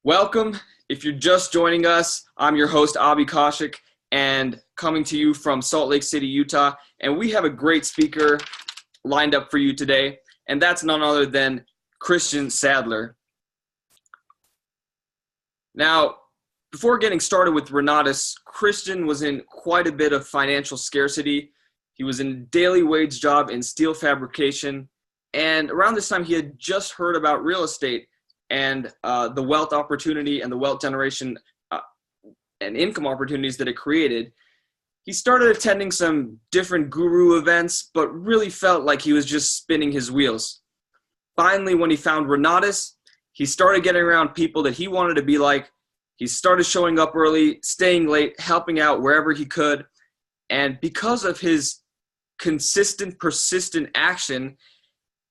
Welcome. If you're just joining us, I'm your host, Abhi Kaushik, and coming to you from Salt Lake City, Utah. And we have a great speaker lined up for you today, and that's none other than Christion Sadler. Now, before getting started with Renatus, Christion was in quite a bit of financial scarcity. He was in a daily wage job in steel fabrication, and around this time, he had just heard about real estate and the wealth opportunity and the wealth generation and income opportunities that it created. He started attending some different guru events, but really felt like he was just spinning his wheels. Finally, when he found Renatus, he started getting around people that he wanted to be like. He started showing up early, staying late, helping out wherever he could. And because of his consistent, persistent action,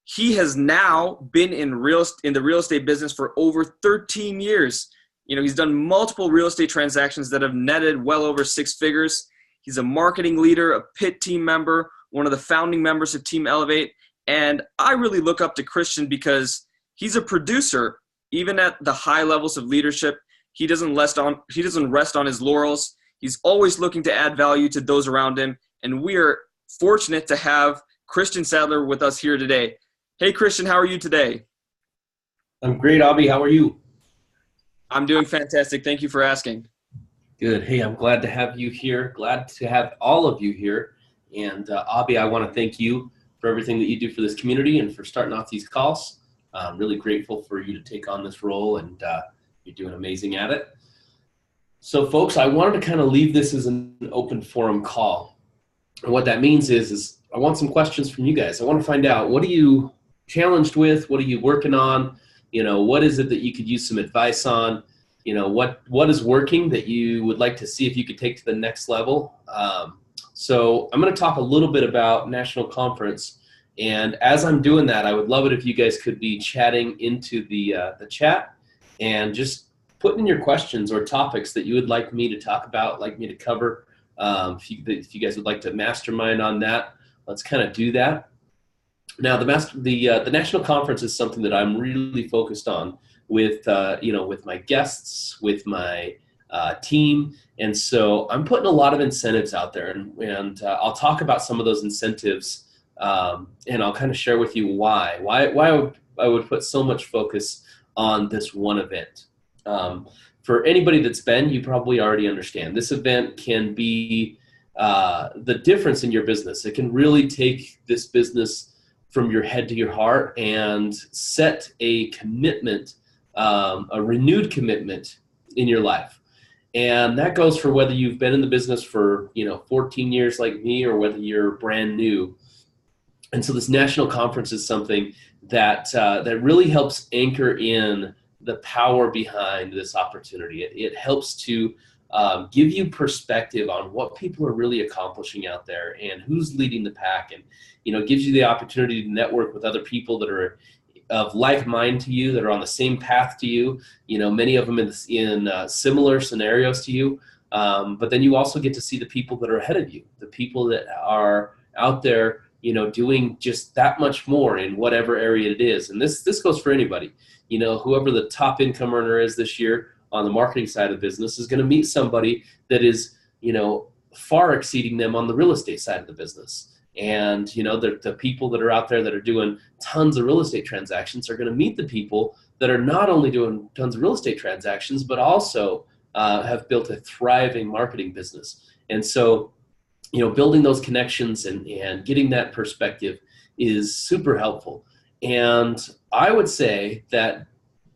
he has now been in the real estate business for over 13 years. He's done multiple real estate transactions that have netted well over 6 figures. He's a marketing leader, a PIT team member, one of the founding members of Team Elevate. And I really look up to Christion because he's a producer. Even at the high levels of leadership, he doesn't rest on his laurels. He's always looking to add value to those around him. And we are fortunate to have Christion Sadler with us here today. Hey, Christion, how are you today? I'm great, Abhi. How are you? I'm doing fantastic. Thank you for asking. Good. Hey, I'm glad to have you here. Glad to have all of you here. And Abhi, I want to thank you for everything that you do for this community and for starting off these calls. I'm really grateful for you to take on this role, and you're doing amazing at it. So, folks, I wanted to kind of leave this as an open forum call. And what that means is I want some questions from you guys. I want to find out, what are you challenged with? What are you working on? What is it that you could use some advice on? What is working that you would like to see if you could take to the next level? So I'm going to talk a little bit about National Conference. And as I'm doing that, I would love it if you guys could be chatting into the chat and just put in your questions or topics that you would like me to talk about, like me to cover. If you guys would like to mastermind on that, let's kind of do that. Now, the National Conference is something that I'm really focused on with my guests, with my team. And so I'm putting a lot of incentives out there, and I'll talk about some of those incentives, and I'll kind of share with you why I would put so much focus on this one event. For anybody that's been, you probably already understand. This event can be the difference in your business. It can really take this business from your head to your heart and set a commitment, a renewed commitment in your life. And that goes for whether you've been in the business for 14 years like me, or whether you're brand new. And so this National Conference is something that really helps anchor in the power behind this opportunity. It helps to give you perspective on what people are really accomplishing out there and who's leading the pack, and gives you the opportunity to network with other people that are of like mind to you, that are on the same path to you. Many of them in similar scenarios to you, but then you also get to see the people that are ahead of you, the people that are out there doing just that much more in whatever area it is. And this goes for anybody. Whoever the top income earner is this year on the marketing side of the business is going to meet somebody that is, far exceeding them on the real estate side of the business. And, the people that are out there that are doing tons of real estate transactions are going to meet the people that are not only doing tons of real estate transactions, but also have built a thriving marketing business. And so, building those connections and getting that perspective is super helpful. And I would say that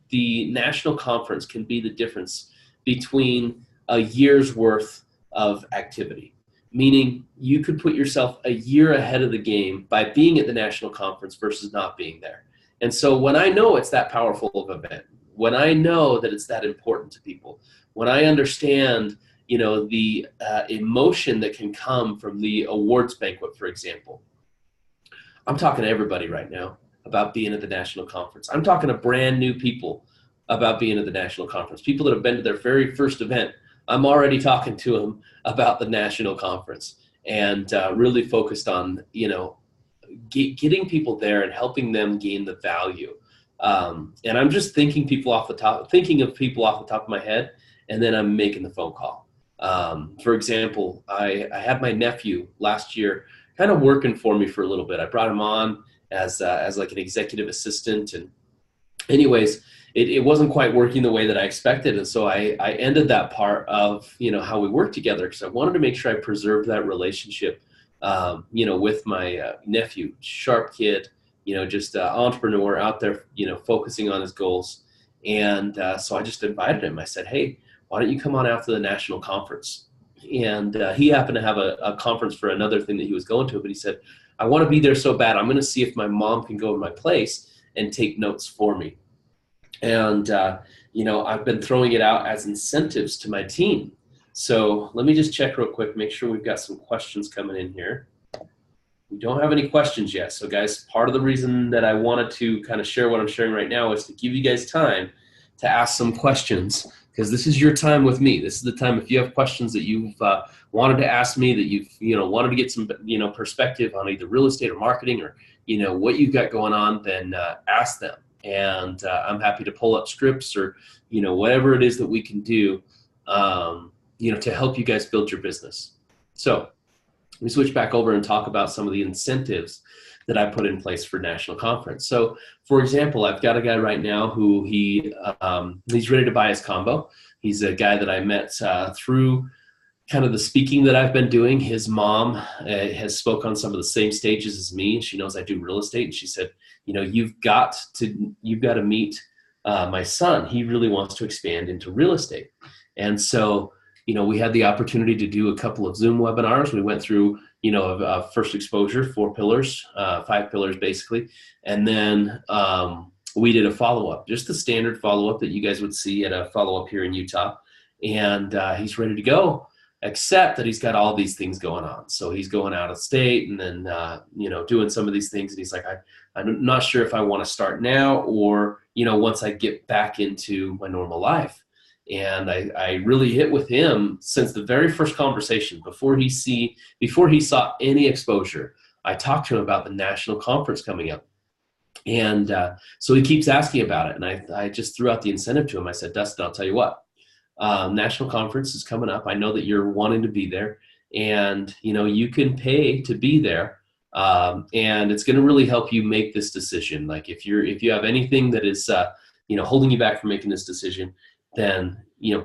the National Conference can be the difference between a year's worth of activity. Meaning you could put yourself a year ahead of the game by being at the National Conference versus not being there. And so when I know it's that powerful of an event, when I know that it's that important to people, when I understand the emotion that can come from the awards banquet, for example. I'm talking to everybody right now about being at the National Conference. I'm talking to brand new people about being at the National Conference. People that have been to their very first event, I'm already talking to them about the National Conference, and really focused on, getting people there and helping them gain the value And I'm just thinking of people off the top of my head, and then I'm making the phone call. For example, I had my nephew last year kind of working for me for a little bit. I brought him on as like an executive assistant, and anyways, it wasn't quite working the way that I expected. And so I ended that part of, how we work together, because I wanted to make sure I preserved that relationship, with my nephew, sharp kid, just entrepreneur out there, focusing on his goals. And so I just invited him. I said, hey, why don't you come on after the national conference? And he happened to have a conference for another thing that he was going to, but he said, I want to be there so bad. I'm going to see if my mom can go in my place and take notes for me. And, I've been throwing it out as incentives to my team. So let me just check real quick, make sure we've got some questions coming in here. We don't have any questions yet. So guys, part of the reason that I wanted to kind of share what I'm sharing right now is to give you guys time to ask some questions, because this is your time with me. This is the time, if you have questions that you've wanted to ask me, that you've, wanted to get some, perspective on either real estate or marketing, or, what you've got going on, then ask them. And I'm happy to pull up scripts or, whatever it is that we can do, to help you guys build your business. So let me switch back over and talk about some of the incentives that I put in place for national conference. So for example, I've got a guy right now who he's ready to buy his combo. He's a guy that I met through kind of the speaking that I've been doing. His mom has spoke on some of the same stages as me. She knows I do real estate. And she said, you've got to meet my son. He really wants to expand into real estate. And so, we had the opportunity to do a couple of Zoom webinars. We went through, a first exposure, 4 pillars, 5 pillars basically. And then we did a follow-up, just the standard follow-up that you guys would see at a follow-up here in Utah. And he's ready to go, except that he's got all these things going on. So he's going out of state and then, doing some of these things. And he's like, I'm not sure if I want to start now or, once I get back into my normal life. And I really hit with him since the very first conversation, before he saw any exposure. I talked to him about the national conference coming up. And so he keeps asking about it. And I just threw out the incentive to him. I said, Dustin, I'll tell you what, national conference is coming up. I know that you're wanting to be there, and, you can pay to be there. And it's going to really help you make this decision. Like if you have anything that is, holding you back from making this decision, then,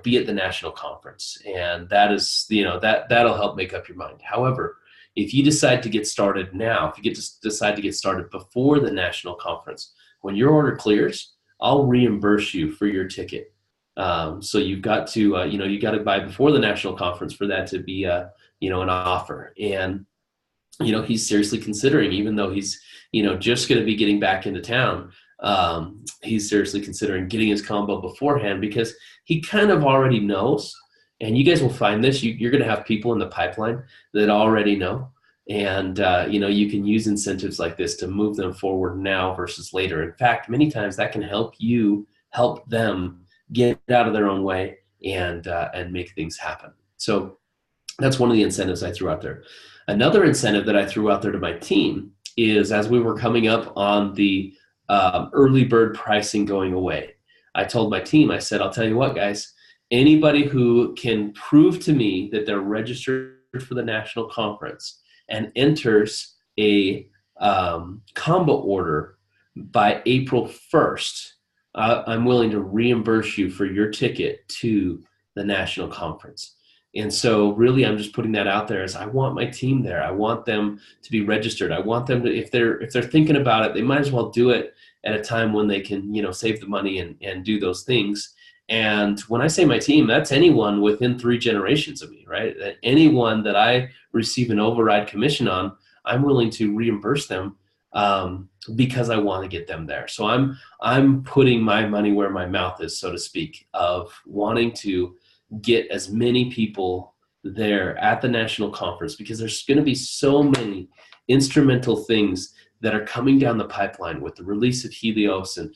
be at the national conference. And that is, that'll help make up your mind. However, if you decide to get started now, if you decide to get started before the national conference, when your order clears, I'll reimburse you for your ticket. So you've got to, you got to buy before the national conference for that to be, an offer. And, he's seriously considering, even though he's, just going to be getting back into town, he's seriously considering getting his combo beforehand, because he kind of already knows. And you guys will find this, you're going to have people in the pipeline that already know. And, you can use incentives like this to move them forward now versus later. In fact, many times that can help you help them get out of their own way and make things happen. So that's one of the incentives I threw out there. Another incentive that I threw out there to my team is, as we were coming up on the early bird pricing going away, I told my team, I said, I'll tell you what, guys, anybody who can prove to me that they're registered for the national conference and enters a combo order by April 1st, I'm willing to reimburse you for your ticket to the national conference. And so really, I'm just putting that out there as I want my team there. I want them to be registered. I want them to, if they're thinking about it, they might as well do it at a time when they can, save the money and do those things. And when I say my team, that's anyone within 3 generations of me, right? That anyone that I receive an override commission on, I'm willing to reimburse them because I want to get them there. So I'm putting my money where my mouth is, so to speak, of wanting to get as many people there at the national conference, because there's going to be so many instrumental things that are coming down the pipeline with the release of Helios and,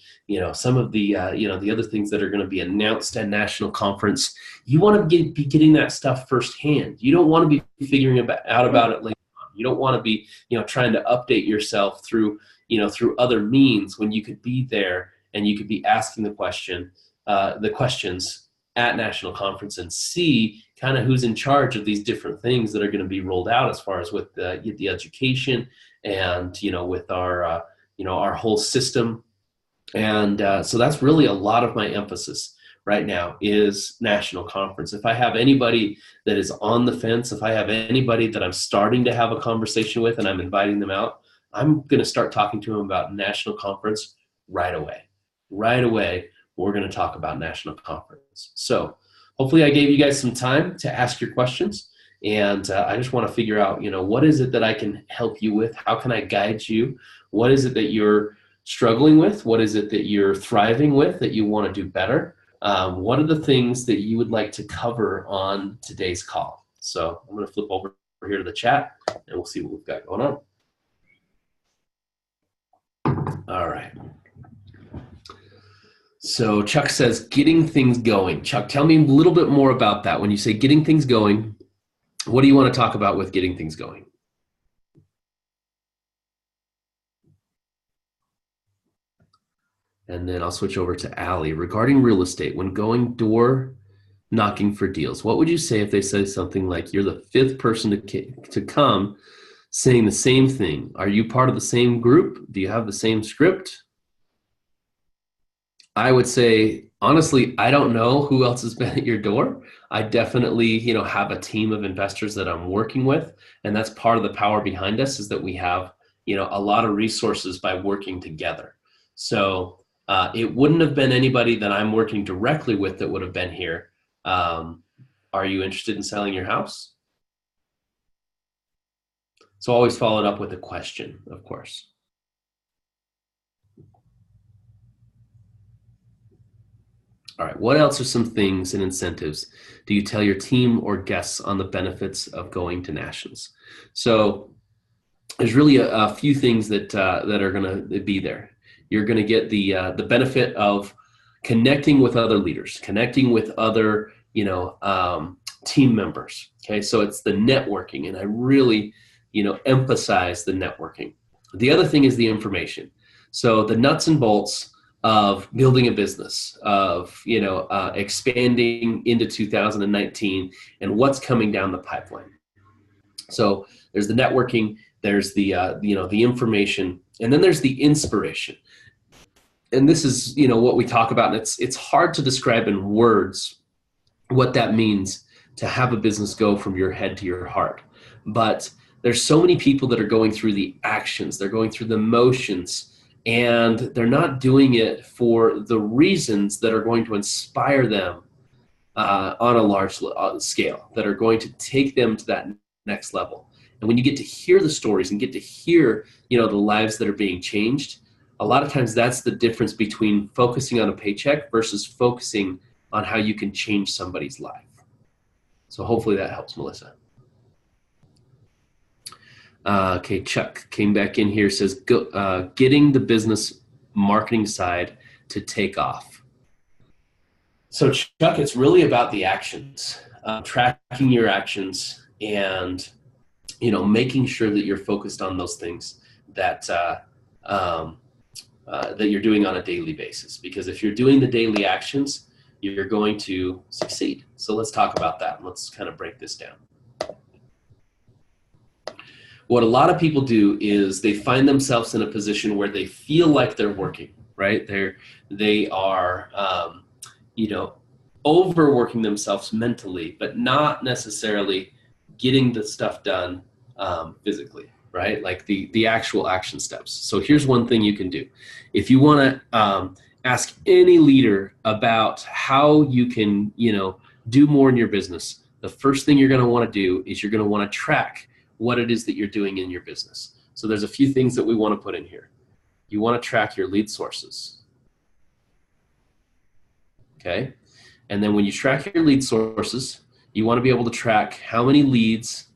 some of the, the other things that are going to be announced at national conference. You want to be getting that stuff firsthand. You don't want to be figuring out about it later on. You don't want to be, trying to update yourself through other means when you could be there and you could be asking the questions at national conference and see kind of who's in charge of these different things that are going to be rolled out as far as with the education and, with our, our whole system. And so that's really a lot of my emphasis right now is national conference. If I have anybody that is on the fence, if I have anybody that I'm starting to have a conversation with and I'm inviting them out, I'm going to start talking to them about national conference right away. Right away, we're going to talk about national conference. So hopefully I gave you guys some time to ask your questions. And I just want to figure out, what is it that I can help you with? How can I guide you? What is it that you're struggling with? What is it that you're thriving with that you want to do better? What are the things that you would like to cover on today's call? So I'm going to flip over here to the chat and we'll see what we've got going on. All right. So Chuck says, getting things going. Chuck, tell me a little bit more about that. When you say getting things going, what do you want to talk about with getting things going? And then I'll switch over to Allie. Regarding real estate, when going door knocking for deals, what would you say if they say something like, you're the fifth person to come saying the same thing? Are you part of the same group? Do you have the same script? I would say, honestly, I don't know who else has been at your door. I definitely, have a team of investors that I'm working with. And that's part of the power behind us is that we have, a lot of resources by working together. So it wouldn't have been anybody that I'm working directly with that would have been here. Are you interested in selling your house? So always follow it up with a question, of course. All right, what else are some things and incentives do you tell your team or guests on the benefits of going to nationals? So there's really a few things that are going to be there. You're going to get the benefit of connecting with other leaders, connecting with other team members. Okay, so it's the networking, and I really emphasize the networking. The other thing is the information. So the nuts and bolts of building a business, of expanding into 2019, and what's coming down the pipeline. So there's the networking, there's the the information, and then there's the inspiration. And this is what we talk about, and it's hard to describe in words what that means to have a business go from your head to your heart. But there's so many people that are going through the actions, they're going through the motions, and they're not doing it for the reasons that are going to inspire them on a large scale, that are going to take them to that next level. And when you get to hear the stories and get to hear, the lives that are being changed, a lot of times that's the difference between focusing on a paycheck versus focusing on how you can change somebody's life. So hopefully that helps, Melissa. Okay, Chuck came back in here, says, getting the business marketing side to take off. So Chuck, it's really about the actions, tracking your actions and, making sure that you're focused on those things that you're doing on a daily basis. Because if you're doing the daily actions, you're going to succeed. So let's talk about that. Let's kind of break this down. What a lot of people do is they find themselves in a position where they feel like they're working, right? They are, overworking themselves mentally, but not necessarily getting the stuff done physically, right? Like the actual action steps. So here's one thing you can do. If you want to ask any leader about how you can, do more in your business, the first thing you're going to want to do is you're going to want to track what it is that you're doing in your business. So there's a few things that we want to put in here. You want to track your lead sources. Okay. And then when you track your lead sources, you want to be able to track how many leads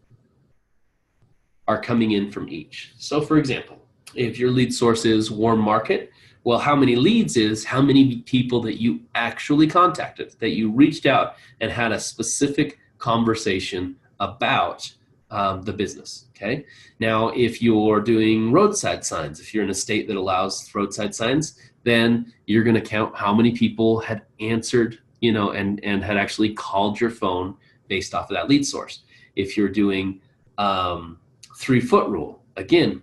are coming in from each. So for example, if your lead source is warm market, well, how many leads is how many people that you actually contacted, that you reached out and had a specific conversation about the business, okay? Now, if you're doing roadside signs, if you're in a state that allows roadside signs, Then you're going to count how many people had answered, and had actually called your phone based off of that lead source. If you're doing 3-foot rule, again,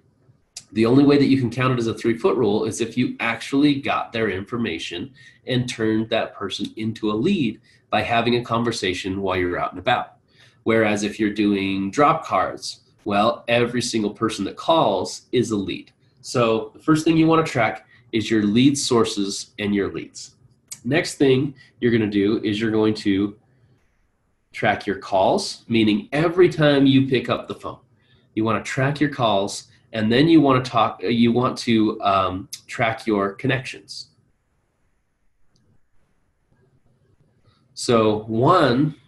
the only way that you can count it as a 3-foot rule is if you actually got their information and turned that person into a lead by having a conversation while you're out and about. Whereas if you're doing drop cards, well, every single person that calls is a lead. So the first thing you want to track is your lead sources and your leads. Next thing you're going to do is you're going to track your calls, meaning every time you pick up the phone, you want to track your calls, and then you want to track your connections. So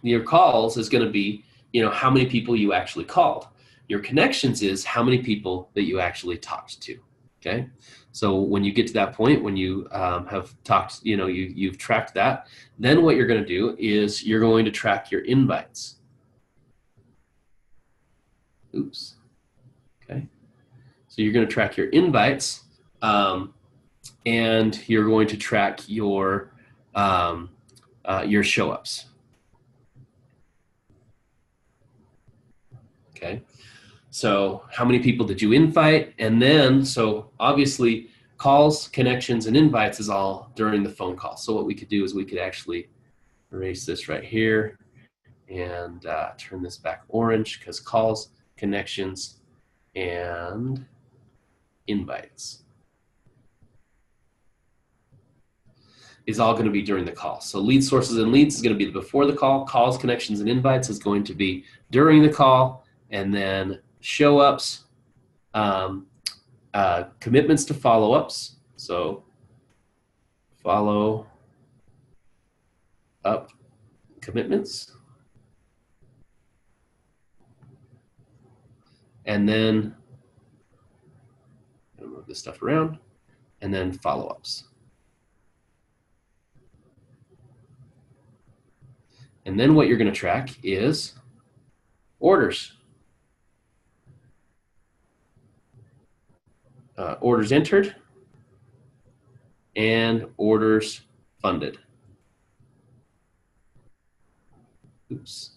your calls is going to be, how many people you actually called. Your connections is how many people that you actually talked to. Okay. So when you get to that point, when you have talked, you've tracked that, then what you're going to do is you're going to track your invites. Oops. Okay. So you're going to track your invites, and you're going to track your show-ups. Okay. So how many people did you invite? And then, so obviously calls, connections, and invites is all during the phone call. So what we could do is we could actually erase this right here and turn this back orange, because calls, connections, and invites is all going to be during the call. So lead sources and leads is going to be before the call. Calls, connections, and invites is going to be during the call. And then show-ups, commitments to follow-ups. So follow-up commitments. And then I'm gonna move this stuff around, and then follow-ups. And then what you're going to track is orders. Orders entered and orders funded. Oops.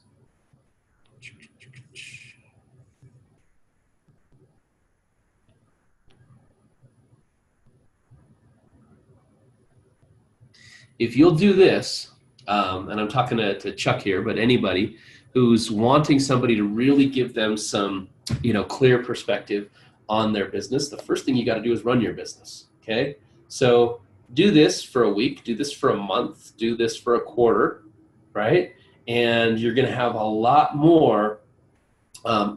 If you'll do this, and I'm talking to Chuck here, but anybody who's wanting somebody to really give them some, clear perspective on their business, the first thing you got to do is run your business. Okay. So do this for a week, do this for a month, do this for a quarter, right? And you're going to have a lot more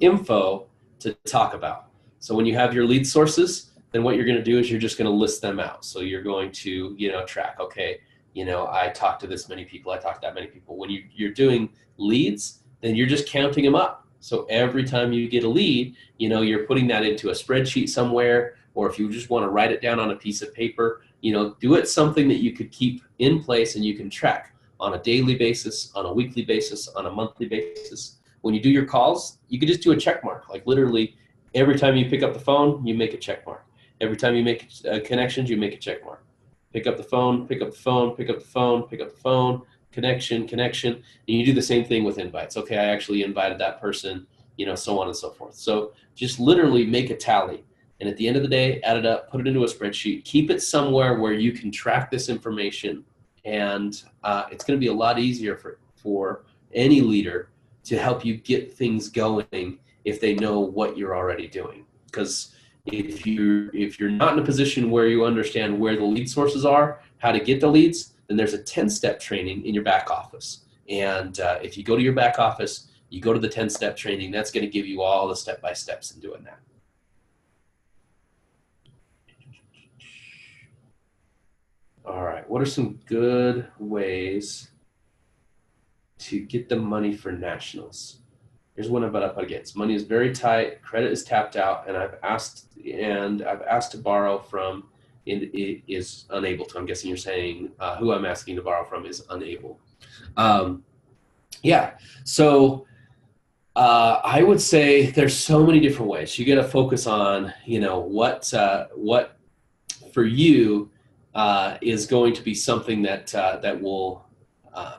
info to talk about. So when you have your lead sources, then what you're going to do is you're just going to list them out. So you're going to, track, okay, I talked to this many people, I talked to that many people. When you're doing leads, then you're just counting them up. So every time you get a lead, you're putting that into a spreadsheet somewhere, or if you just want to write it down on a piece of paper, do it something that you could keep in place and you can track on a daily basis, on a weekly basis, on a monthly basis. When you do your calls, you could just do a check mark. Like literally every time you pick up the phone, you make a check mark. Every time you make connections, you make a check mark. Pick up the phone, pick up the phone, pick up the phone, pick up the phone, connection, and you do the same thing with invites. Okay, I actually invited that person, so on and so forth. So just literally make a tally. And at the end of the day, add it up, put it into a spreadsheet, keep it somewhere where you can track this information. And it's going to be a lot easier for any leader to help you get things going if they know what you're already doing. Because if you're not in a position where you understand where the lead sources are, how to get the leads, then there's a 10-step training in your back office. And if you go to your back office, you go to the 10-step training, that's going to give you all the step-by-steps in doing that. All right, what are some good ways to get the money for nationals? Here's one about up against. Money is very tight, credit is tapped out, and I've asked to borrow from, and it is unable to. I'm guessing you're saying who I'm asking to borrow from is unable. Yeah, so I would say there's so many different ways. You got to focus on, what for you is going to be something that will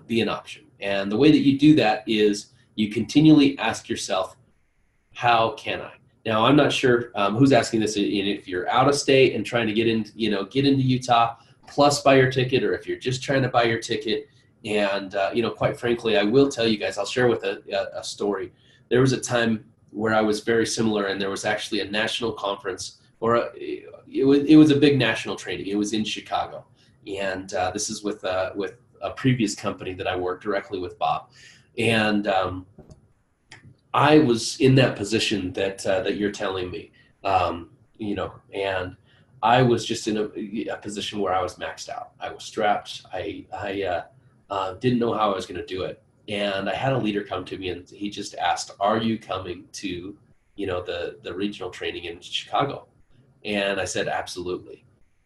be an option. And the way that you do that is you continually ask yourself, how can I? Now, I'm not sure who's asking this, and if you're out of state and trying to get into Utah, plus buy your ticket, or if you're just trying to buy your ticket. And, quite frankly, I will tell you guys, I'll share with a story. There was a time where I was very similar, and there was actually a national conference, or it was a big national training. It was in Chicago. And this is with a previous company that I worked directly with, Bob. And I was in that position that you're telling me, and I was just in a position where I was maxed out. I was strapped. I didn't know how I was going to do it. And I had a leader come to me, and he just asked, are you coming to, the regional training in Chicago? And I said, absolutely.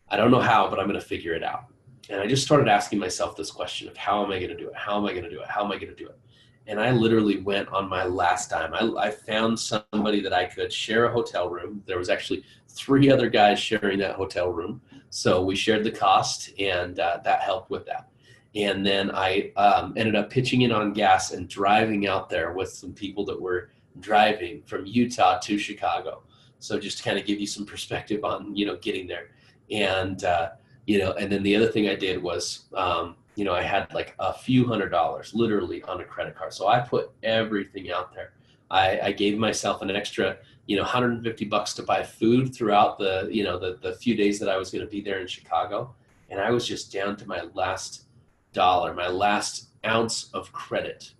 I don't know how, but I'm going to figure it out. And I just started asking myself this question of, how am I going to do it? How am I going to do it? How am I going to do it? And I literally went on my last dime. I found somebody that I could share a hotel room. There was actually 3 other guys sharing that hotel room. So we shared the cost, and that helped with that. And then I ended up pitching in on gas and driving out there with some people that were driving from Utah to Chicago. So just to kind of give you some perspective on, getting there. And, and then the other thing I did was, I had like a few $100s literally on a credit card. So I put everything out there. I gave myself an extra, $150 to buy food throughout the few days that I was going to be there in Chicago. And I was just down to my last dollar, my last ounce of credit.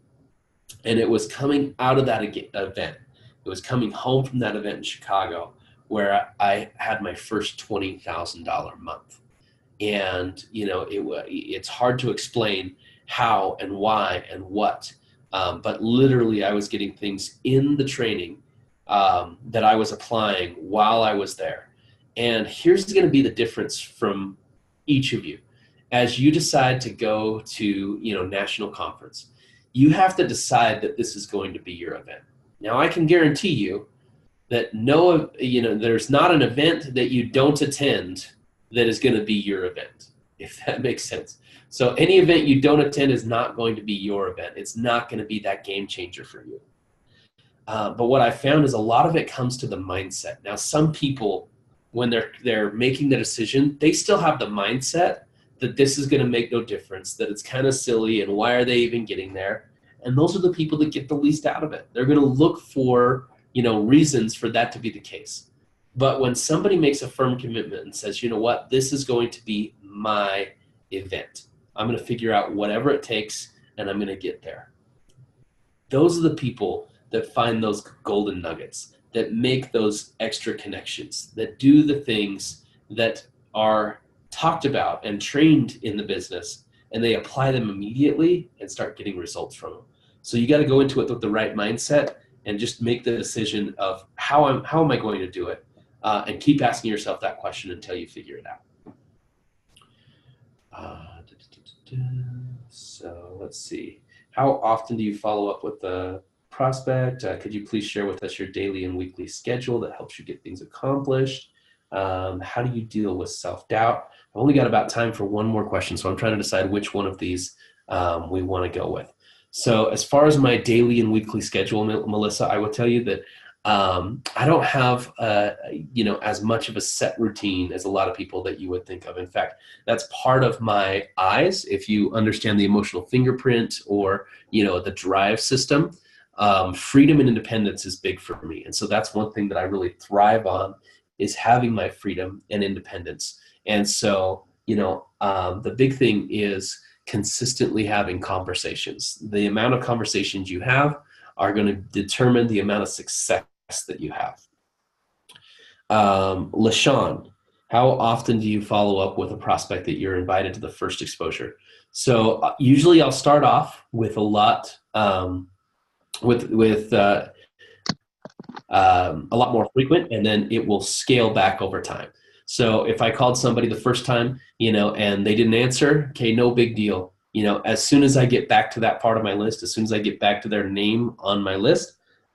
And it was coming out of that event. It was coming home from that event in Chicago where I had my first $20,000 month. And, it's hard to explain how and why and what, but literally I was getting things in the training that I was applying while I was there. And here's going to be the difference from each of you. As you decide to go to, national conference, you have to decide that this is going to be your event. Now, I can guarantee you that there's not an event that you don't attend that is going to be your event, if that makes sense. So any event you don't attend is not going to be your event. It's not going to be that game changer for you. But what I found is a lot of it comes to the mindset. Now, some people, when they're making the decision, they still have the mindset that this is going to make no difference, that it's kind of silly, and why are they even getting there? And those are the people that get the least out of it. They're going to look for, reasons for that to be the case. But when somebody makes a firm commitment and says, you know what, this is going to be my event. I'm going to figure out whatever it takes, and I'm going to get there. Those are the people that find those golden nuggets, that make those extra connections, that do the things that are talked about and trained in the business, and they apply them immediately and start getting results from them. So you got to go into it with the right mindset and just make the decision of how am I going to do it? And keep asking yourself that question until you figure it out. So let's see. How often do you follow up with the prospect? Could you please share with us your daily and weekly schedule that helps you get things accomplished? How do you deal with self-doubt? I've only got about time for one more question, so I'm trying to decide which one of these we want to go with. So as far as my daily and weekly schedule, Melissa, I will tell you that I don't have, as much of a set routine as a lot of people that you would think of. In fact, that's part of my eyes. If you understand the emotional fingerprint or, the drive system, freedom and independence is big for me. And so that's one thing that I really thrive on, is having my freedom and independence. And so, the big thing is consistently having conversations. The amount of conversations you have are going to determine the amount of success that you have. LaShawn, how often do you follow up with a prospect that you're invited to the first exposure? So usually I'll start off with a lot, with a lot more frequent, and then it will scale back over time. So if I called somebody the first time, and they didn't answer, okay, no big deal. As soon as I get back to that part of my list, as soon as I get back to their name on my list,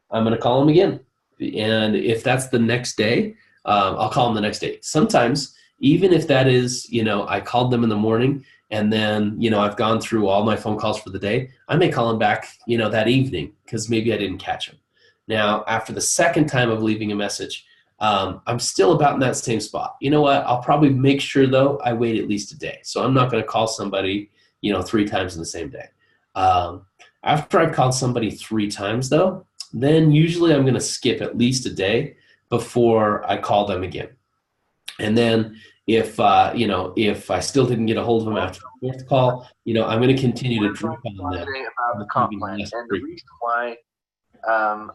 I'm going to call them again. And if that's the next day, I'll call them the next day. Sometimes even if that is, I called them in the morning and then, I've gone through all my phone calls for the day, I may call them back, that evening because maybe I didn't catch them. Now, after the second time of leaving a message, I'm still about in that same spot. You know what? I'll probably make sure, though, I wait at least a day. So I'm not going to call somebody, 3 times in the same day. After I've called somebody 3 times, though, then usually I'm going to skip at least a day before I call them again. And then if I still didn't get a hold of them after the 4th call, I'm going to continue to drip on them. About the comp plan, and the reason why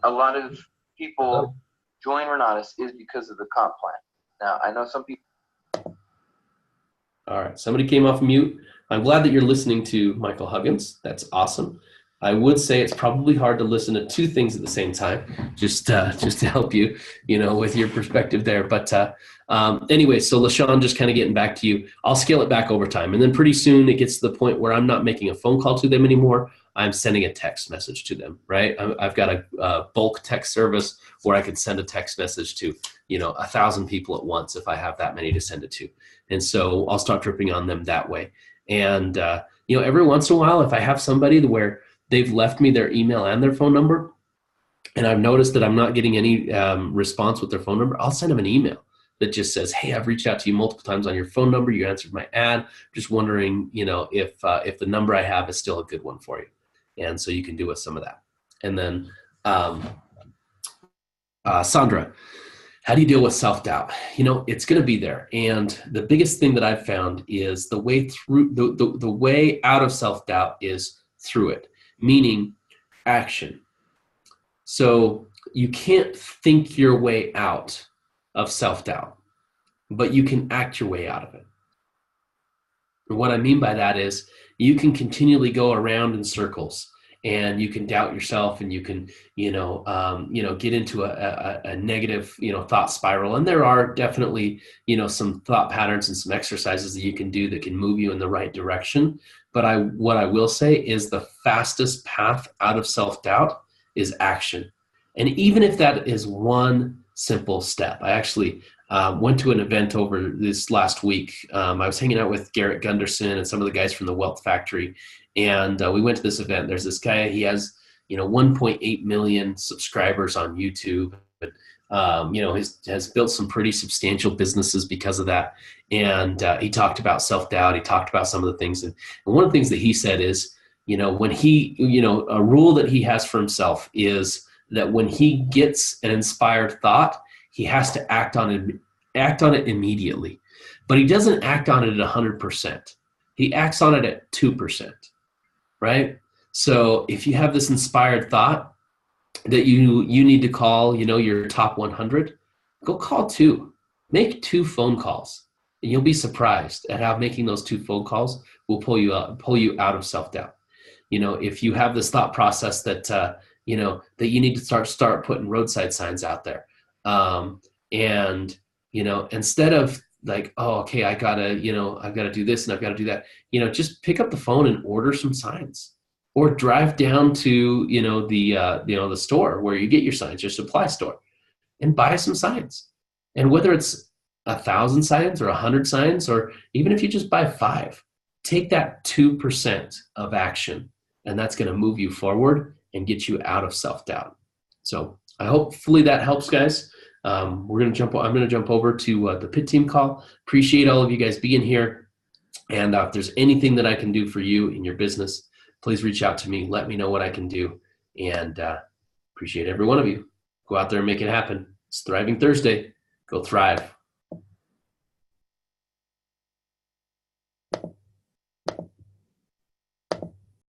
a lot of people join Renatus is because of the comp plan. Now, I know some people. All right, somebody came off mute. I'm glad that you're listening to Michael Huggins. That's awesome. I would say it's probably hard to listen to 2 things at the same time, just to help you, with your perspective there. But anyway, so LaShawn, just kind of getting back to you, I'll scale it back over time. And then pretty soon it gets to the point where I'm not making a phone call to them anymore. I'm sending a text message to them, right? I've got a bulk text service where I can send a text message to, 1,000 people at once if I have that many to send it to. And so I'll start dripping on them that way. And, every once in a while, if I have somebody where they've left me their email and their phone number, and I've noticed that I'm not getting any response with their phone number, I'll send them an email that just says, hey, I've reached out to you multiple times on your phone number. You answered my ad. Just wondering, if the number I have is still a good one for you. And so you can do with some of that. And then Sandra, how do you deal with self-doubt? It's going to be there. And the biggest thing that I've found is the way through the way out of self-doubt is through it, meaning action. So you can't think your way out of self-doubt, but you can act your way out of it. And what I mean by that is you can continually go around in circles and you can doubt yourself and you can, get into a negative, thought spiral. And there are definitely, some thought patterns and some exercises that you can do that can move you in the right direction. But what I will say is the fastest path out of self-doubt is action. And even if that is one simple step, I actually went to an event over this last week. I was hanging out with Garrett Gunderson and some of the guys from the Wealth Factory. And we went to this event. There's this guy, he has, 1.8 million subscribers on YouTube. Has built some pretty substantial businesses because of that. And he talked about self-doubt. He talked about some of the things. And one of the things that he said is, when he, a rule that he has for himself is that when he gets an inspired thought, he has to act on it immediately. But he doesn't act on it at 100%. He acts on it at 2%, right? So if you have this inspired thought that you need to call, your top 100, go call 2. Make 2 phone calls, and you'll be surprised at how making those 2 phone calls will pull you out of self-doubt. If you have this thought process that that you need to start putting roadside signs out there, and instead of like, oh, okay, I've got to do this and I've got to do that, just pick up the phone and order some signs, or drive down to the store where you get your signs, your supply store, and buy some signs. And whether it's 1,000 signs or 100 signs, or even if you just buy 5, take that 2% of action, and that's going to move you forward and get you out of self-doubt. So hopefully that helps, guys. I'm going to jump over to the pit team call. Appreciate all of you guys being here. And if there's anything that I can do for you in your business, please reach out to me. Let me know what I can do. And appreciate every one of you. Go out there and make it happen. It's Thriving Thursday. Go thrive.